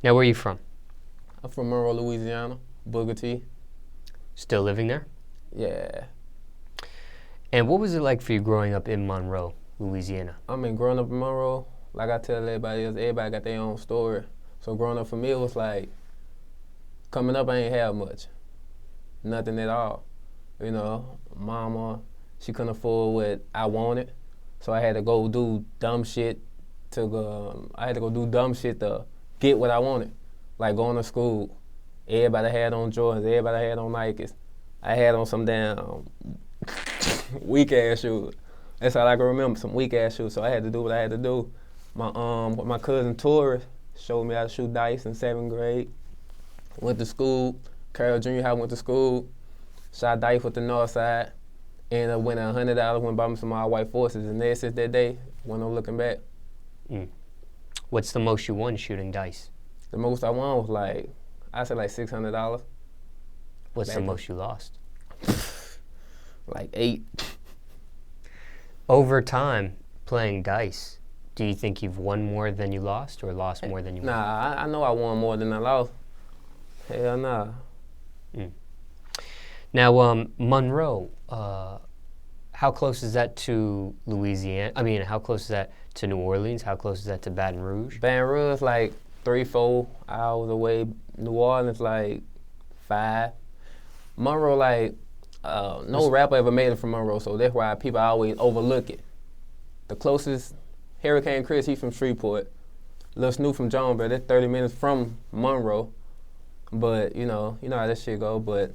Now, where are you from? I'm from Monroe, Louisiana, Booker T. Still living there? Yeah. And what was it like for you growing up in Monroe, Louisiana? I mean, growing up in Monroe, like I tell everybody else, everybody got their own story. So growing up for me, it was like, coming up, I ain't have much. Nothing at all. You know, mama, she couldn't afford what I wanted. So I had to go do dumb shit to get what I wanted. Like going to school. Everybody had on Jordans, everybody had on Nikes. I had on some damn weak ass shoes. That's all I can remember, some weak ass shoes. So I had to do what I had to do. My cousin Torres showed me how to shoot dice in 7th grade. Went to school, Carroll Junior High, went to school, shot dice with the North Side. Ended up winning $100, went by me some all white forces, and there since that day, wasn't no looking back. What's the most you won shooting dice? The most I won was like, I said like $600. What's the most you lost? Like 8. Over time, playing dice, do you think you've won more than you lost or lost more than you won? Nah, I know I won more than I lost. Hell nah. Now, Monroe, how close is that to Louisiana? I mean, how close is that to New Orleans? How close is that to Baton Rouge? Baton Rouge like 3-4 hours away. New Orleans like 5. Monroe like, no rapper ever made it from Monroe, so that's why people always overlook it. The closest, Hurricane Chris, he's from Shreveport. Lil Snoop from Jonesboro, that's 30 minutes from Monroe. But you know how this shit go. But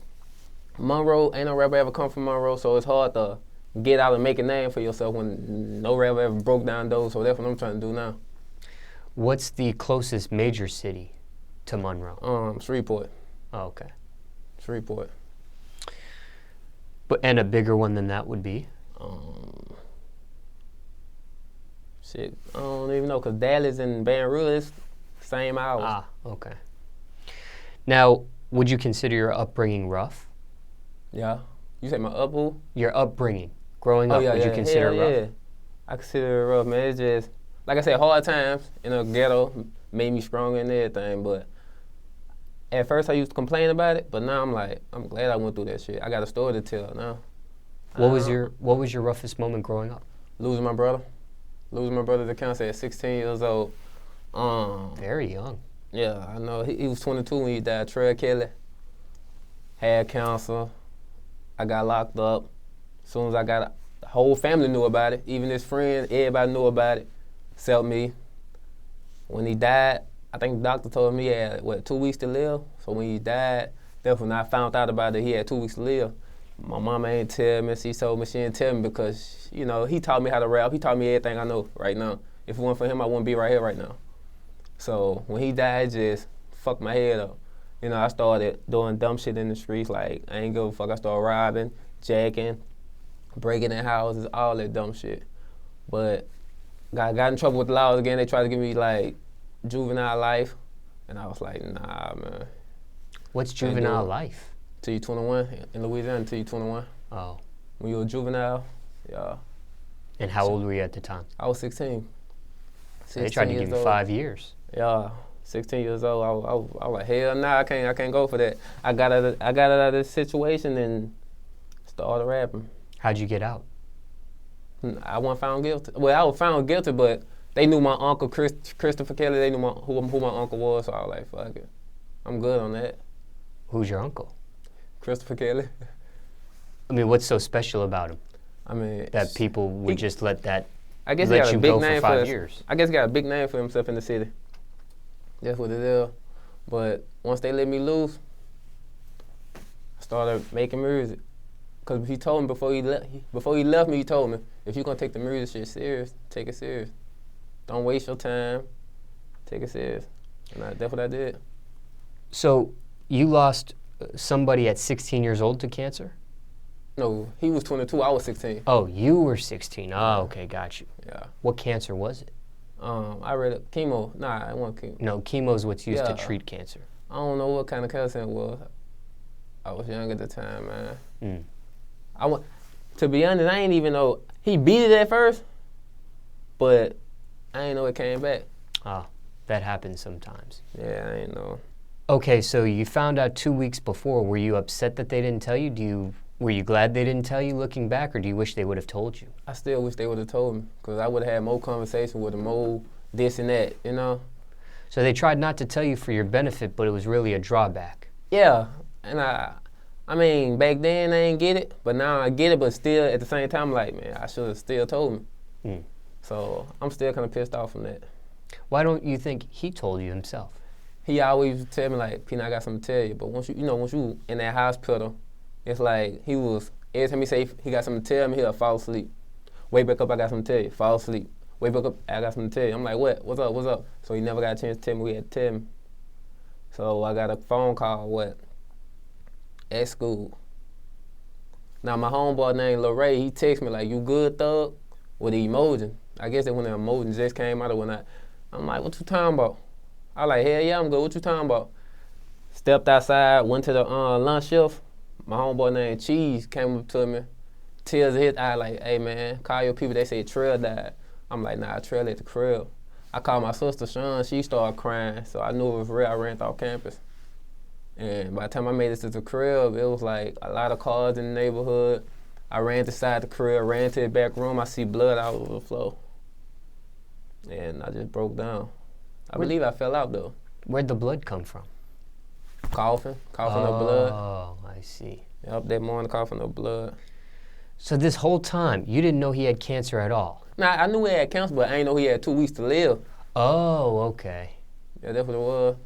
Monroe, ain't no rapper ever come from Monroe, so it's hard to get out and make a name for yourself when no rapper ever broke down doors. So that's what I'm trying to do now. What's the closest major city to Monroe? Shreveport. Oh, okay. Shreveport. And a bigger one than that would be? Shit, I don't even know, because Dallas and Baton Rouge is same hours. Ah, okay. Now, would you consider your upbringing rough? Yeah. You say my upbringing? Your upbringing, growing up, would you consider it rough? Yeah, I consider it rough, man. It's just, like I said, hard times in a ghetto made me stronger and everything, but at first I used to complain about it, but now I'm like, I'm glad I went through that shit. I got a story to tell now. What was your roughest moment growing up? Losing my brother. Losing my brother to cancer at 16 years old. Very young. Yeah, I know. He was 22 when he died. Trey Kelly had cancer. I got locked up. As soon as I got, the whole family knew about it. Even his friends, everybody knew about it, except me. When he died, I think the doctor told me he had, 2 weeks to live? So when he died, that's when I found out about it. He had 2 weeks to live. My mama ain't tell me. She told me she didn't tell me because, he taught me how to rap. He taught me everything I know right now. If it weren't for him, I wouldn't be right here right now. So when he died, it just fucked my head up. I started doing dumb shit in the streets, like I ain't give a fuck. I started robbing, jacking, breaking in houses, all that dumb shit. But got in trouble with the laws again. They tried to give me like juvenile life, and I was like, nah, man. What's juvenile life? Till you 21 in Louisiana. Till you 21. Oh. When you a juvenile, yeah. And how old were you at the time? I was 16. They tried to give you 5 years. Yeah, 16 years old. I was like, hell nah, I can't go for that. I got out of this situation and started rapping. How'd you get out? I wasn't found guilty. Well, I was found guilty, but they knew my uncle, Christopher Kelly. They knew who my uncle was, so I was like, fuck it. I'm good on that. Who's your uncle? Christopher Kelly. I mean, what's so special about him? I mean, that people would just let that. I guess he got a big name for 5 years. I guess he got a big name for himself in the city. That's what it is. But once they let me loose, I started making music. Cause he told me before he left me, he told me, if you're gonna take the music shit serious, take it serious. Don't waste your time. Take it serious. And that's what I did. So you lost somebody at 16 years old to cancer? No, he was 22. I was 16. Oh, you were 16. Oh, okay, got you. Yeah. What cancer was it? I read it. Chemo. Nah, it wasn't chemo. No, chemo is what's used to treat cancer. I don't know what kind of cancer it was. I was young at the time, man. To be honest, I ain't even know. He beat it at first, but I ain't know it came back. Ah. That happens sometimes. Yeah, I ain't know. Okay, so you found out 2 weeks before. Were you upset that they didn't tell you? Were you glad they didn't tell you looking back, or do you wish they would have told you? I still wish they would have told me, because I would have had more conversation with them, more this and that, you know? So they tried not to tell you for your benefit, but it was really a drawback. Yeah, and I mean, back then I ain't get it, but now I get it, but still at the same time, like, man, I should have still told me. So I'm still kind of pissed off from that. Why don't you think he told you himself? He always used to tell me, like, PNutt, I got something to tell you, but once you in that hospital, it's like every time he say he got something to tell me, he'll fall asleep. Wake back up, I got something to tell you. Fall asleep. Wake back up, I got something to tell you. I'm like, what? What's up? What's up? So he never got a chance to tell me what he had to tell me. So I got a phone call, at school. Now my homeboy named Lil Ray, he texted me like, you good, thug? With the emoji. I guess that when the emoji just came out or when I'm like, what you talking about? I was like, hell yeah, I'm good. What you talking about? Stepped outside, went to the lunch shift. My homeboy named Cheese came up to me, tears in his eye, like, hey man, call your people. They say Trail died. I'm like, nah, Trail at the crib. I called my sister Sean, she started crying, so I knew it was real. I ran off campus. And by the time I made it to the crib, it was like a lot of cars in the neighborhood. I ran to the side of the crib, ran to the back room, I see blood all over the floor. And I just broke down. I believe I fell out though. Where'd the blood come from? Coughing of blood. Oh, I see. Up that morning, coughing of blood. So this whole time, you didn't know he had cancer at all? Nah, I knew he had cancer, but I didn't know he had 2 weeks to live. Oh, okay. Yeah, that's what it was.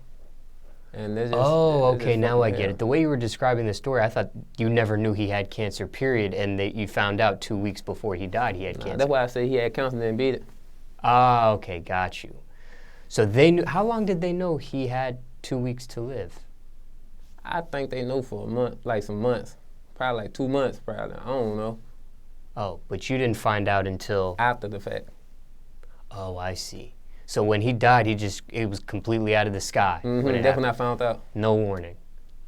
And that's just, okay, now I get it. The way you were describing the story, I thought you never knew he had cancer, period, and that you found out 2 weeks before he died he had cancer. That's why I say he had cancer and didn't beat it. Ah, okay, got you. So they knew. How long did they know he had 2 weeks to live? I think they know for a month, like some months. Probably like 2 months, probably. I don't know. Oh, but you didn't find out until? After the fact. Oh, I see. So when he died, it was completely out of the sky. That's when I found out. No warning.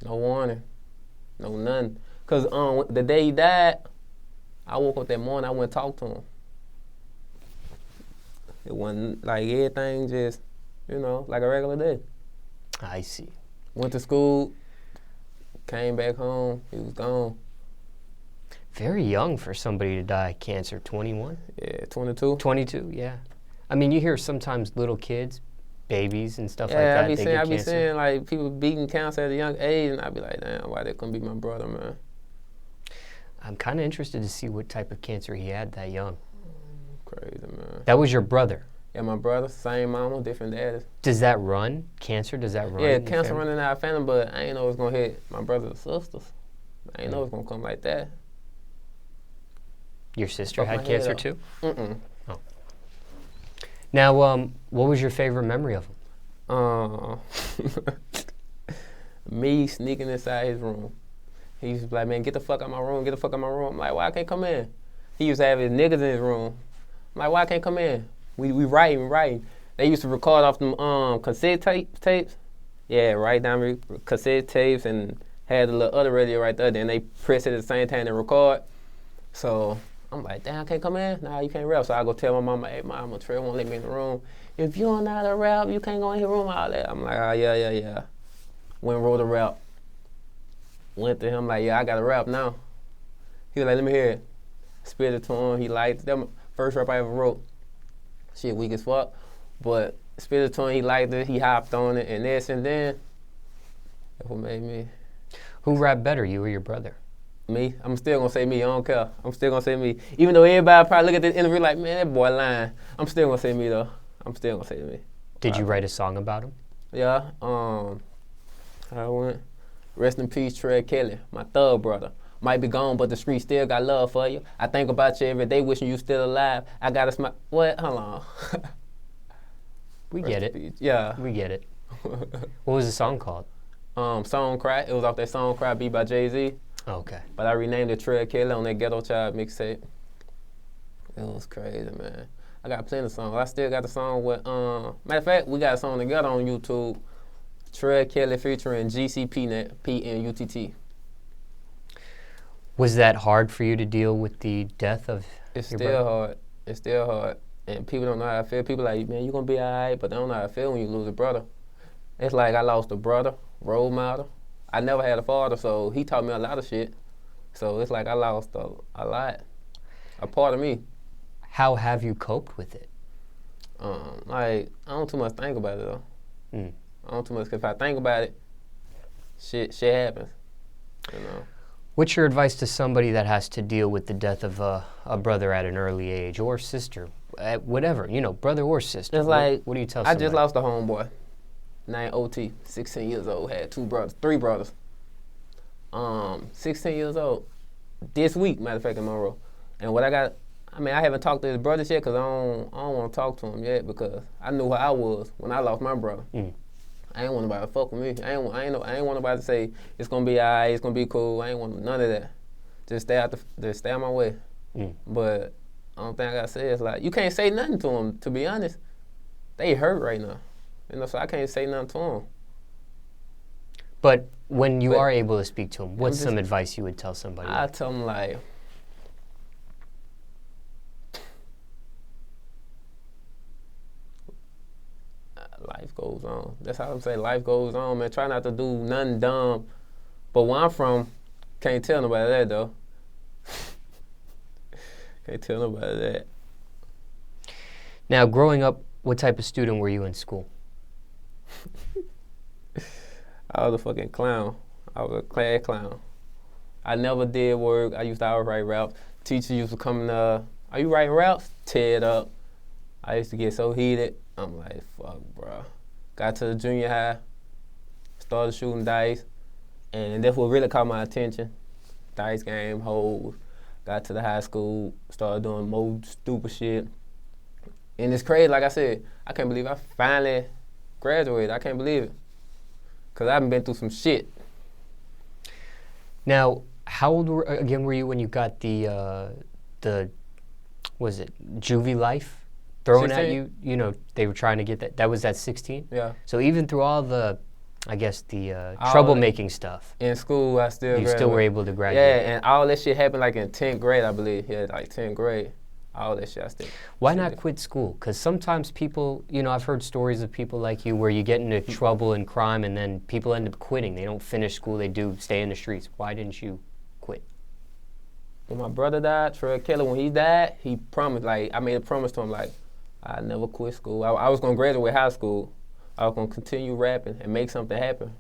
No warning. No nothing. Because the day he died, I woke up that morning, I went and talked to him. It wasn't like everything just, like a regular day. I see. Went to school, came back home, he was gone. Very young for somebody to die of cancer, 21? Yeah, 22. 22, yeah. I mean, you hear sometimes little kids, babies and stuff like that, I be saying like people beating cancer at a young age, and I be like, damn, why they couldn't be my brother, man? I'm kind of interested to see what type of cancer he had that young. Crazy, man. That was your brother? Yeah, my brother, same mama, different daddies. Does that run? Cancer, does that run? Yeah, cancer running in our family, but I ain't know it was gonna hit my brothers and sisters. I ain't know it was gonna come like that. Your sister had cancer too? Mm-mm. Oh. Now, what was your favorite memory of him? Me sneaking inside his room. He used to be like, man, get the fuck out my room, get the fuck out my room. I'm like, why I can't come in? He used to have his niggas in his room. I'm like, why I can't come in? We writing. They used to record off them cassette tapes. Yeah, write down cassette tapes and had the little other radio right there. Then they press it at the same time and record. So I'm like, damn, I can't come in? Nah, you can't rap. So I go tell my mama, hey, mama, Trey won't let me in the room. If you don't know how to rap, you can't go in his room, all that. I'm like, oh, yeah. Went and wrote a rap. Went to him like, yeah, I got to rap now. He was like, let me hear it. Spit it to him. He liked it. That was the first rap I ever wrote. Shit weak as fuck. But spit it to him. He liked it. He hopped on it. And then, that's what made me. Who rapped better, you or your brother? Me. I'm still going to say me. I don't care. I'm still going to say me. Even though everybody probably look at this interview like, man, that boy lying. I'm still going to say me, though. I'm still going to say me. Did you write a song about him? Yeah. I went. Rest in peace, Trey Kelly, my thug brother. Might be gone, but the street still got love for you. I think about you every day, wishing you still alive. I got a smile. What? Hold on. We get it. Yeah. We get it. What was the song called? Song Cry. It was off that Song Cry beat by Jay-Z. Okay. But I renamed it Trey Kelly on that GhettoChild mixtape. It was crazy, man. I got plenty of songs. I still got the song with, matter of fact, we got a song together on YouTube. Trey Kelly featuring GC PNutt, PNutt. Was that hard for you to deal with the death of It's your still brother? hard. It's still hard. And people don't know how I feel. People like, man, you gonna be all right, but they don't know how I feel when you lose a brother. It's like I lost a brother, role model. I never had a father, so he taught me a lot of shit. So it's like I lost a lot, a part of me. How have you coped with it? Like, I don't too much think about it, though. I don't too much, 'cause if I think about it, shit happens, you know. What's your advice to somebody that has to deal with the death of a brother at an early age, or sister, whatever, you know, brother or sister? It's like, what do you tell I somebody? just lost a homeboy, named OT, 16 years old, had three brothers. 16 years old, this week, matter of fact, in Monroe. And what I haven't talked to his brothers yet, because I don't want to talk to him yet, because I knew how I was when I lost my brother. I ain't want nobody to fuck with me. I ain't want nobody to say it's gonna be alright, it's gonna be cool. I ain't want none of that. Just stay out my way. But the only thing I gotta say is, like, you can't say nothing to them. To be honest, they hurt right now, you know. So I can't say nothing to them. But when you are able to speak to them, what's some advice you would tell somebody? I tell them, like, life goes on. That's how I'm saying. Life goes on, man. Try not to do nothing dumb. But where I'm from, can't tell nobody that, though. Can't tell nobody that. Now, growing up, what type of student were you in school? I was a fucking clown. I was a class clown. I never did work. I used to always write raps. Teacher used to come and, are you writing raps? Tear it up. I used to get so heated. I'm like, fuck, bro. Got to the junior high, started shooting dice, and that's what really caught my attention. Dice game, hoes. Got to the high school, started doing more stupid shit. And it's crazy, like I said, I can't believe I finally graduated. I can't believe it. Because I've been through some shit. Now, how old were you when you got the was it Juvie life thrown 16? at you? You know, they were trying to get that. That was at 16? Yeah. So even through all the, I guess, the troublemaking stuff. In school, I still You still were able to graduate. Yeah, and all that shit happened like in 10th grade, I believe. Yeah, like 10th grade. All that shit I still. Why not quit school? Because sometimes people, you know, I've heard stories of people like you where you get into trouble and crime and then people end up quitting. They don't finish school, they do stay in the streets. Why didn't you quit? When my brother died, Trey Keller, when he died, he promised, like, I made a promise to him, like, I never quit school. I was gonna graduate high school. I was gonna continue rapping and make something happen.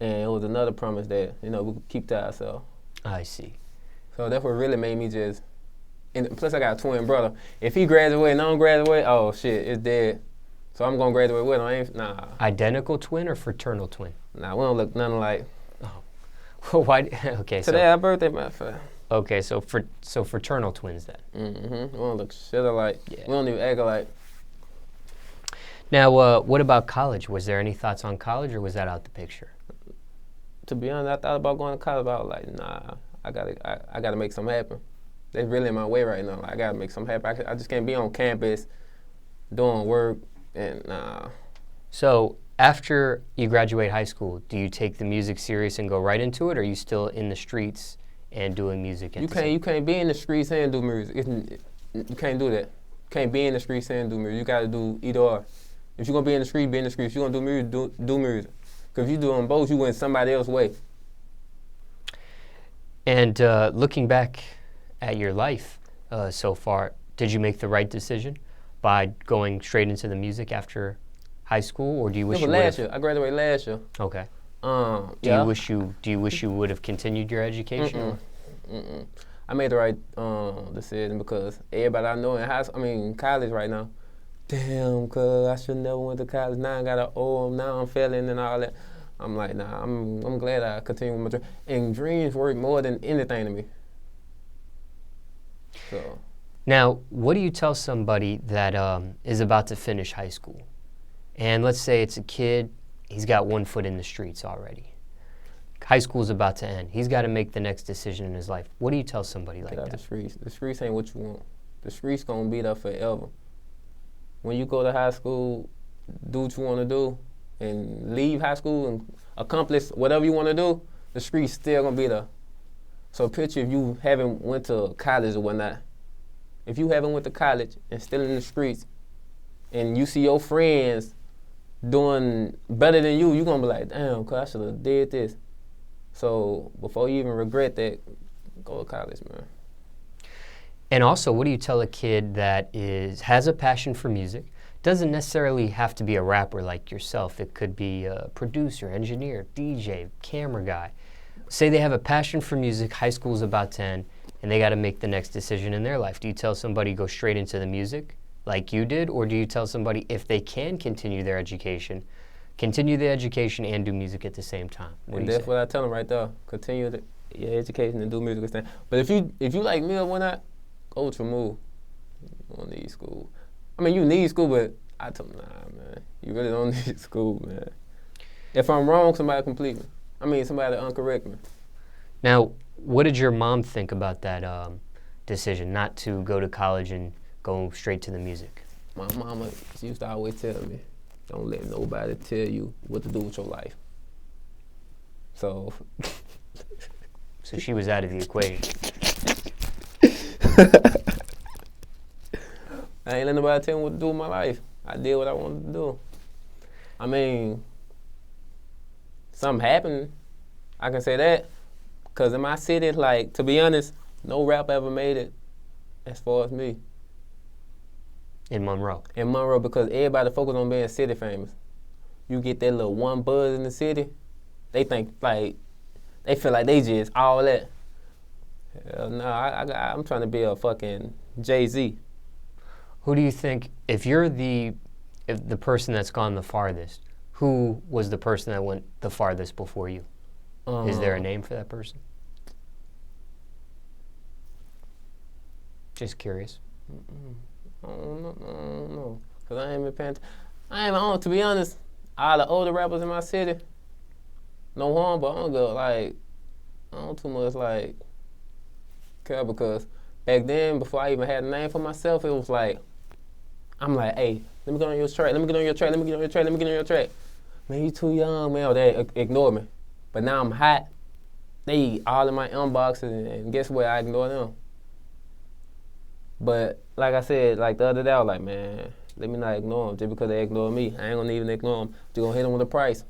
And it was another promise that, you know, we could keep to ourselves. I see. So that's what really made me just, and plus I got a twin brother. If he graduate and I don't graduate, oh shit, it's dead. So I'm gonna graduate with him. Nah. Identical twin or fraternal twin? Nah, we don't look nothing alike. Oh. Why? Okay, Today our birthday, matter of fact. Okay, so fraternal twins then. We don't look shit alike. Yeah. We don't even act alike. Now, what about college? Was there any thoughts on college, or was that out the picture? To be honest, I thought about going to college, but I was like, nah, I gotta make something happen. That's really in my way right now. Like, I gotta make something happen. I just can't be on campus doing work and nah. So after you graduate high school, do you take the music serious and go right into it, or are you still in the streets and doing music? You can't be in the streets and do music. You can't do that. You can't be in the streets and do music. You gotta do either or. If you're gonna be in the street, be in the streets. If you're gonna do music, do music. Because if you doing both, you went somebody else's way. And looking back at your life so far, did you make the right decision by going straight into the music after high school, or do you wish you would have? Last year, I graduated last year. Okay. Yeah. Do you wish you would have continued your education? I made the right decision because everybody I know in college right now, damn, cuz I should never went to college. Now I got an O, now I'm failing and all that. I'm like, nah, I'm glad I continue with my dream. And dreams work more than anything to me. So. Now, what do you tell somebody that is about to finish high school? And let's say it's a kid, he's got one foot in the streets already. High school's about to end. He's got to make the next decision in his life. What do you tell somebody like that? The streets. The streets ain't what you want. The streets gonna be there forever. When you go to high school, do what you want to do, and leave high school and accomplish whatever you want to do, the streets still gonna be there. So picture if you haven't went to college or whatnot, if you haven't went to college and still in the streets, and you see your friends doing better than you gonna be like, damn, cuz I should have did this. So before you even regret that, go to college, man. And also, what do you tell a kid that has a passion for music? Doesn't necessarily have to be a rapper like yourself. It could be a producer, engineer, DJ, camera guy. Say they have a passion for music, high school's about to end, and they got to make the next decision in their life. Do you tell somebody go straight into the music like you did, or do you tell somebody if they can continue the education and do music at the same time? And that's what I tell them right there. Continue your education and do music at the same time. But if you like me or whatnot, go to move. You don't need school. I mean, you need school, but I tell them, nah, man, you really don't need school, man. If I'm wrong, somebody complete me. Somebody uncorrect me. Now, what did your mom think about that decision not to go to college and go straight to the music? My mama, she used to always tell me, don't let nobody tell you what to do with your life. So. So she was out of the equation. I ain't let nobody tell me what to do with my life. I did what I wanted to do. Something happened, I can say that. Because in my city, like, to be honest, no rapper ever made it as far as me. In Monroe? In Monroe, because everybody focus on being city famous. You get that little one buzz in the city, they think, like, they feel like they just all that. Hell no, I'm trying to be a fucking Jay-Z. Who do you think, if the person that's gone the farthest, who was the person that went the farthest before you? Is there a name for that person? Just curious. I don't know. Because I ain't been paying to be honest, all the older rappers in my city, no harm, but I don't go, like, I don't too much, like, care, because back then, before I even had a name for myself, it was like, I'm like, hey, let me get on your track, let me get on your track, let me get on your track, let me get on your track. Man, you too young, man, or they ignore me. But now I'm hot. They all in my inboxes, and guess what? I ignore them. But like I said, like the other day, I was like, man, let me not ignore them just because they ignore me. I ain't gonna even ignore them. Just gonna hit them with a price.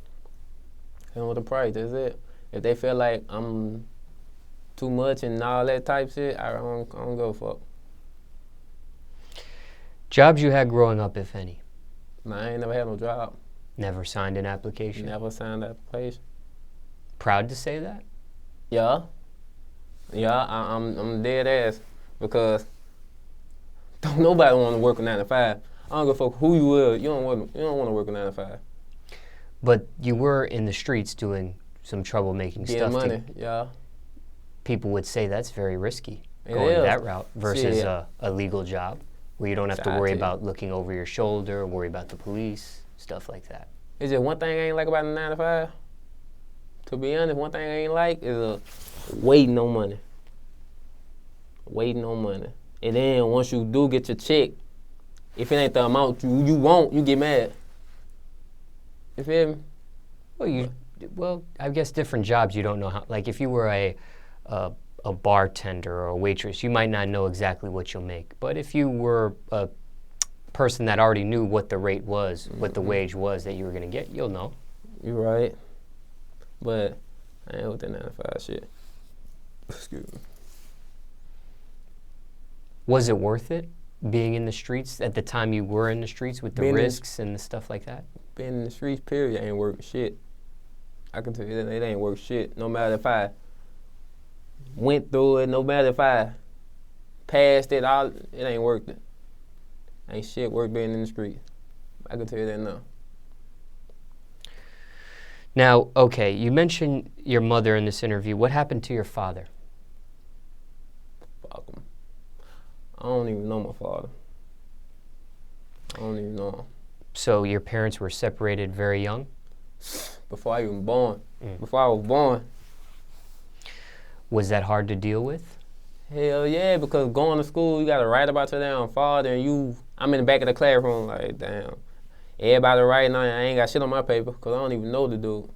Hit them with a price, that's it. If they feel like I'm too much and all that type shit, I don't go fuck. Jobs you had growing up, if any? Nah, I ain't never had no job. Never signed an application? Never signed an application. Proud to say that? Yeah. I'm dead ass, because don't nobody want to work a 9 to 5. I don't give a fuck who you are. You don't want to work a 9 to 5. But you were in the streets doing some troublemaking stuff. Money, yeah. People would say that's very risky, it going is. that route versus a legal job where you don't have to worry about looking over your shoulder, worry about the police, stuff like that. It's just one thing I ain't like about a 9 to 5. To be honest, one thing I ain't like is waiting on money. Waiting on money. And then once you do get your check, if it ain't the amount you want, you get mad. You feel me? Well, I guess different jobs you don't know how. Like if you were a bartender or a waitress, you might not know exactly what you'll make. But if you were a person that already knew what the rate was, what the wage was that you were gonna get, you'll know. You're right. But I ain't with that 9 to 5 shit. Excuse me. Was it worth it, being in the streets at the time you were in the streets with the risks and the stuff like that? Being in the streets, period, ain't worth shit. I can tell you that it ain't worth shit. No matter if I went through it, no matter if I passed it, it ain't worth it. Ain't shit worth being in the streets. I can tell you that now. Now, okay, you mentioned your mother in this interview. What happened to your father? Fuck him. I don't even know my father. I don't even know him. So your parents were separated very young? Before I even born. Before I was born. Was that hard to deal with? Hell yeah, because going to school, you got to write about your damn father, and I'm in the back of the classroom like, damn. Everybody writing on it, I ain't got shit on my paper because I don't even know the dude.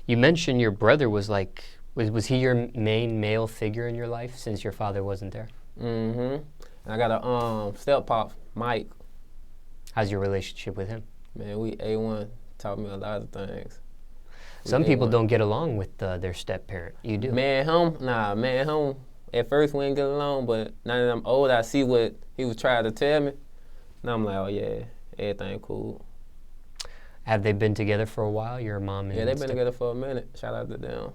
You mentioned your brother was was he your main male figure in your life since your father wasn't there? Mm-hmm. And I got a step pop, Mike. How's your relationship with him? Man, we A1. Taught me a lot of things. Some people don't get along with their step parent. You do. Man, him. At first we didn't get along, but now that I'm old, I see what he was trying to tell me. Now I'm like, oh yeah, everything cool. Have they been together for a while, your mom and Yeah, they've been together for a minute. Shout out to them.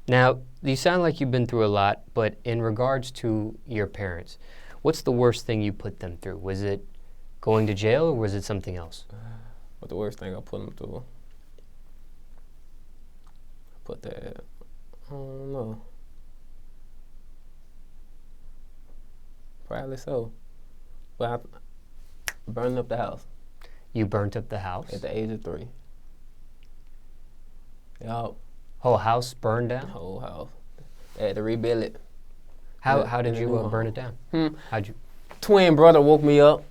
Now, you sound like you've been through a lot, but in regards to your parents, what's the worst thing you put them through? Was it going to jail or was it something else? What the worst thing I put them through? I don't know. Probably so. But I burned up the house. You burnt up the house? At the age of 3. Yup. Whole house burned down? Whole house. They had to rebuild it. How did you burn it down? How'd you? Twin brother woke me up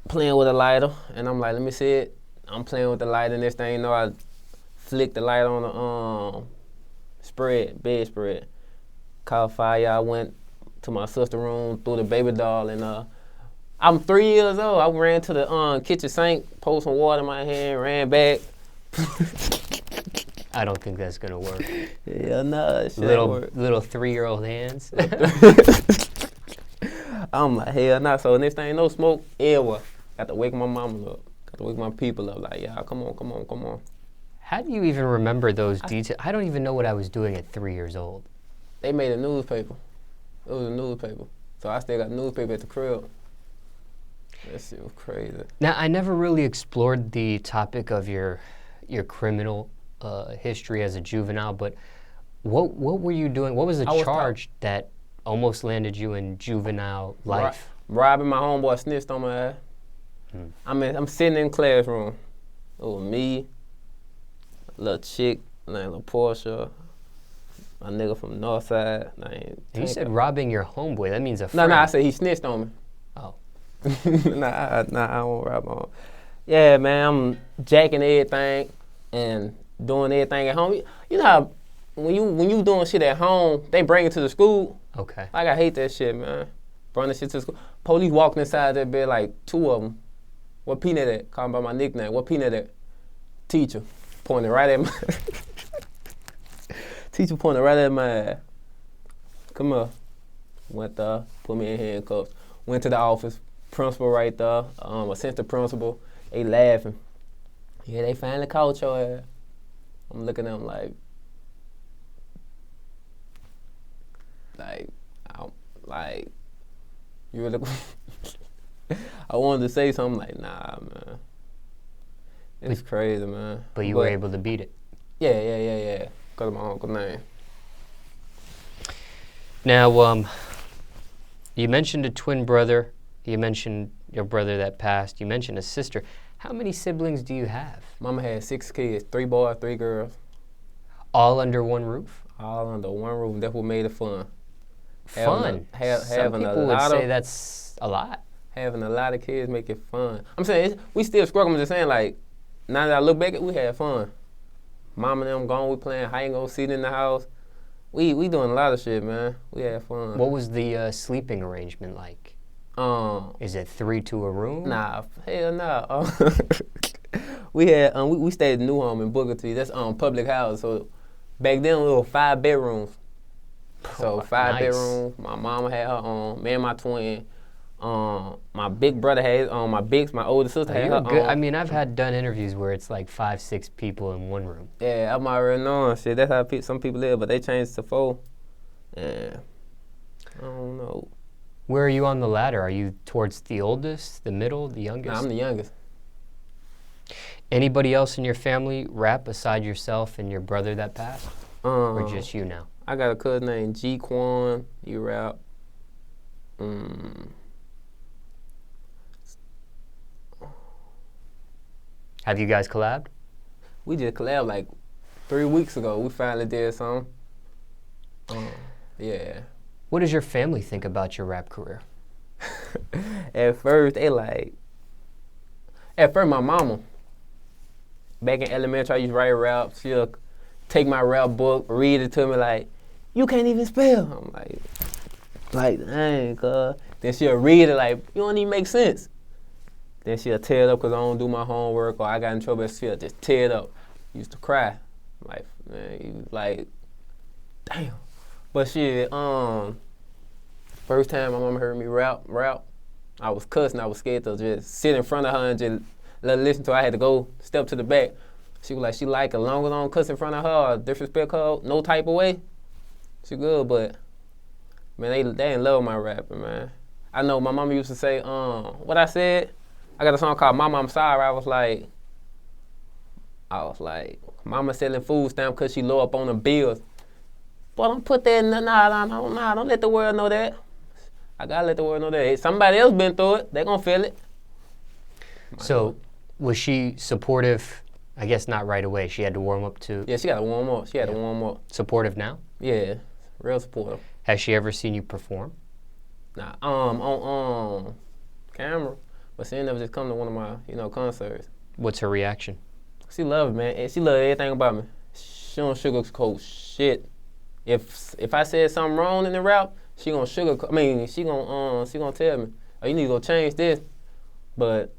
playing with a lighter, and I'm like, let me see it. I'm playing with the lighter, and this thing, you know, I flicked the light on the bed spread. Caught fire. I went to my sister's room, threw the baby doll, and I'm 3 years old. I ran to the kitchen sink, poured some water in my hand, ran back. I don't think that's gonna work. Yeah, no, little 3-year-old hands. I'm like, hell nah. So next thing, no smoke, everywhere. Got to wake my mama up. Got to wake my people up. Like, yeah, come on. How do you even remember those details? I don't even know what I was doing at 3 years old. They made a newspaper. It was a newspaper. So I still got a newspaper at the crib. That shit was crazy. Now, I never really explored the topic of your criminal history as a juvenile, but what were you doing? What was the charge that almost landed you in juvenile life? Robbing my homeboy snitched on my ass. I'm sitting in classroom. It was me, a little chick named Portia, my nigga from Northside named You said robbing your homeboy. That means a friend. No, I said he snitched on me. Oh. I don't rob him. Yeah, man, I'm jacking everything and doing everything at home. You know how when you doing shit at home, they bring it to the school. Okay. Like, I hate that shit, man. Bring the shit to the school. Police walking inside that bed, like 2 of them. What PNutt at? Call him by my nickname. What PNutt at? Teacher. Pointing right at my Teacher pointing right at my ass. Come on. Went there, put me in handcuffs. Went to the office. Principal right there. Assistant principal. They laughing. Yeah, they finally caught your ass. I'm looking at them like, you really? I wanted to say something like, nah, man. It's crazy, man. But you were able to beat it. Yeah. Because of my uncle's name. Now, you mentioned a twin brother. You mentioned your brother that passed. You mentioned a sister. How many siblings do you have? Mama had 6 kids, 3 boys, 3 girls. All under one roof? All under one roof. That's what made it fun. Fun? Some people would say that's a lot. Having a lot of kids make it fun. I'm saying, we still struggle. I'm just saying, like, now that I look back, we had fun. Mom and them gone, we playing hide and go seek in the house. We doing a lot of shit, man. We had fun. What was the sleeping arrangement like? Is it 3 to a room? Nah, hell nah. We had we stayed in New Home in Booker T. That's public house. So back then we were 5 bedrooms. So 5 bedrooms. My mama had her own. Me and my twin. My big brother had my older sister had her own. I mean, I've done interviews where it's like 5, 6 people in one room. Yeah, I'm already knowing shit. That's how some people live, but they changed to 4. Yeah, I don't know. Where are you on the ladder? Are you towards the oldest, the middle, the youngest? Nah, I'm the youngest. Anybody else in your family rap beside yourself and your brother that passed? Or just you now? I got a cousin named G Quan. He rap. Have you guys collabed? We just collabed like 3 weeks ago. We finally did something. Yeah. What does your family think about your rap career? At first, my mama, back in elementary, I used to write rap. She'll take my rap book, read it to me like, you can't even spell. I'm like, Like, dang, cuz. Then she'll read it like, you don't even make sense. Then she'll tear it up because I don't do my homework or I got in trouble. She'll just tear it up. Used to cry. Like, man, like, damn. But shit, first time my mama heard me rap, I was cussing. I was scared to just sit in front of her and just let her listen to her. I had to go step to the back. She was like, she like as long as I don't cuss in front of her or disrespect her no type of way, she good. But, man, they didn't love my rapping, man. I know my mama used to say, what I said, I got a song called Mama, I'm Sorry. I was like, Mama selling food stamps because she low up on the bills. Boy, don't put that in the, don't let the world know that. I gotta let the world know that. Hey, somebody else been through it. They gonna feel it. So, was she supportive? I guess not right away. She had to warm up to. Yeah, she got to warm up. She had to warm up. Supportive now? Yeah, real supportive. Has she ever seen you perform? Nah, on camera, but she never just come to one of my, concerts. What's her reaction? She love it, man. And she love everything about me. She don't sugarcoat shit. If I said something wrong in the rap, she gonna sugarcoat. I mean, she gonna tell me, oh, you need to go change this. But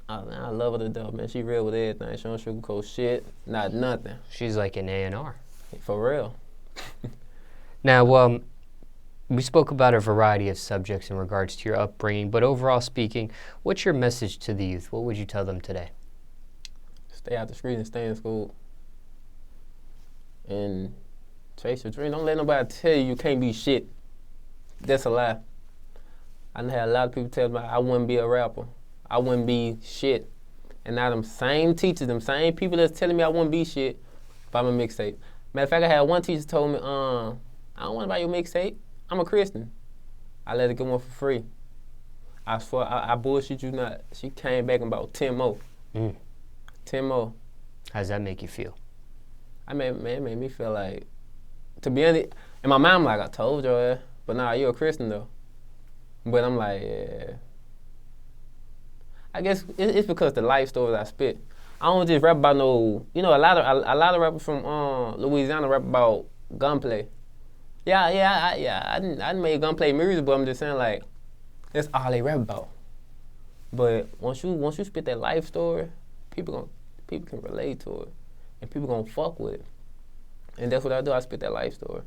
I love her to death, man. She real with everything. She don't sugarcoat shit, not nothing. She's like an A&R. For real. Now, we spoke about a variety of subjects in regards to your upbringing, but overall speaking, what's your message to the youth? What would you tell them today? Stay out the street and stay in school. And chase your dream. Don't let nobody tell you can't be shit. That's a lie. I done had a lot of people tell me I wouldn't be a rapper. I wouldn't be shit. And now them same teachers, them same people that's telling me I wouldn't be shit if I'm a mixtape. Matter of fact, I had one teacher told me, I don't want to buy your mixtape. I'm a Christian. I let her get one for free. I swear, I bullshit you not. She came back and bought 10 more. 10 more. How does that make you feel? It made me feel like, to be honest, in my mind, I'm like, I told you, but nah, you're a Christian though. But I'm like, yeah. I guess it's because the life stories I spit. I don't just rap about no, a lot of rappers from Louisiana rap about gunplay. I didn't make gunplay music, but I'm just saying like, that's all they rap about. But once you spit that life story, people can relate to it, and people gonna fuck with it. And that's what I do. I spit that life story.